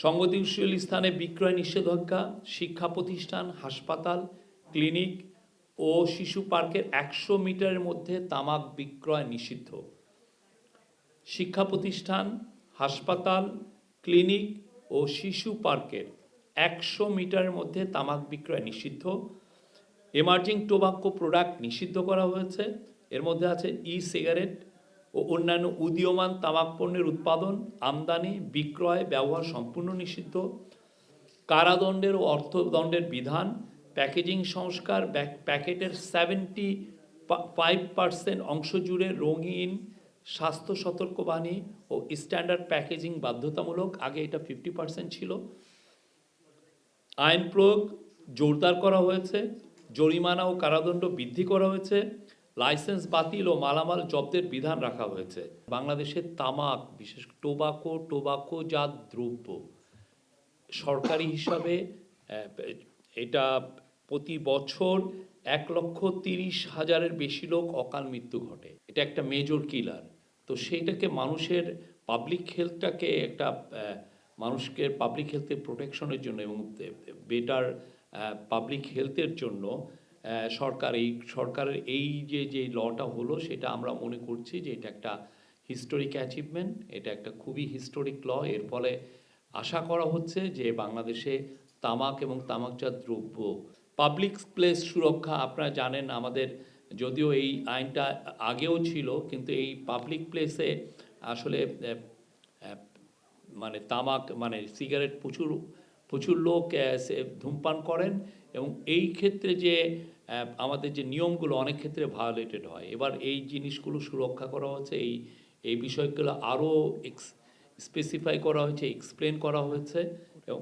সংবেদনশীল স্থানে বিক্রয় নিষেধাজ্ঞা, শিক্ষা প্রতিষ্ঠান, হাসপাতাল, ক্লিনিক ও শিশু পার্কের 100 মিটারের মধ্যে তামাক বিক্রয় নিষিদ্ধ। শিক্ষা প্রতিষ্ঠান, হাসপাতাল, ক্লিনিক ও শিশু পার্কের 100 মিটারের মধ্যে তামাক বিক্রয় নিষিদ্ধ। এমার্জিং টোবাকো প্রোডাক্ট নিষিদ্ধ করা হয়েছে। এর মধ্যে আছে ই সিগারেট ও অন্যান্য উদীয়মান তামাক পণ্যের উৎপাদন, আমদানি, বিক্রয়, ব্যবহার সম্পূর্ণ নিষিদ্ধ। কারাদণ্ডের ও অর্থদণ্ডের বিধান, প্যাকেজিং সংস্কার, প্যাকেটের 75% অংশ জুড়ে রঙিন, স্বাস্থ্য সতর্কবাণী ও স্ট্যান্ডার্ড প্যাকেজিং বাধ্যতামূলক। আগে এটা 50% ছিল। আইন প্রয়োগ জোরদার করা হয়েছে। জরিমানা ও কারাদণ্ড বৃদ্ধি করা হয়েছে। লাইসেন্স বাতিল ও মালামাল জব্দের বিধান রাখা হয়েছে। বাংলাদেশের তামাক, বিশেষ টোবাকোজাত দ্রব্য সরকারি হিসাবে এটা প্রতি বছর 1,30,000-এর বেশি লোক অকাল মৃত্যু ঘটে। এটা একটা মেজর কিলার। তো সেইটাকে মানুষের পাবলিক হেলথটাকে একটা মানুষকে পাবলিক হেলথের প্রোটেকশনের জন্য এবং বেটার পাবলিক হেলথের জন্য সরকারের এই যে লটা হলো, সেটা আমরা মনে করছি যে এটা একটা হিস্টোরিক অ্যাচিভমেন্ট। এটা একটা খুবই হিস্টোরিক ল। এর ফলে আশা করা হচ্ছে যে বাংলাদেশে তামাক এবং তামাকজাত দ্রব্য, পাবলিক প্লেস সুরক্ষা, আপনারা জানেন আমাদের যদিও এই আইনটা আগেও ছিল, কিন্তু এই পাবলিক প্লেসে আসলে মানে তামাক মানে সিগারেট প্রচুর লোক ধূমপান করেন এবং এই ক্ষেত্রে যে আমাদের যে নিয়মগুলো অনেক ক্ষেত্রে ভায়োলেটেড হয়। এবার এই জিনিসগুলো সুরক্ষা করা হচ্ছে, এই বিষয়গুলো আরও স্পেসিফাই করা হয়েছে, এক্সপ্লেন করা হয়েছে এবং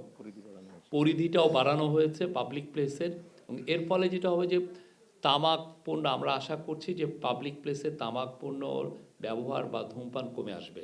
পরিধিটাও বাড়ানো হয়েছে পাবলিক প্লেসের। এবং এর ফলে যেটা হবে যে তামাক পণ্য, আমরা আশা করছি যে পাবলিক প্লেসে তামাক পণ্য ব্যবহার বা ধূমপান কমে আসবে।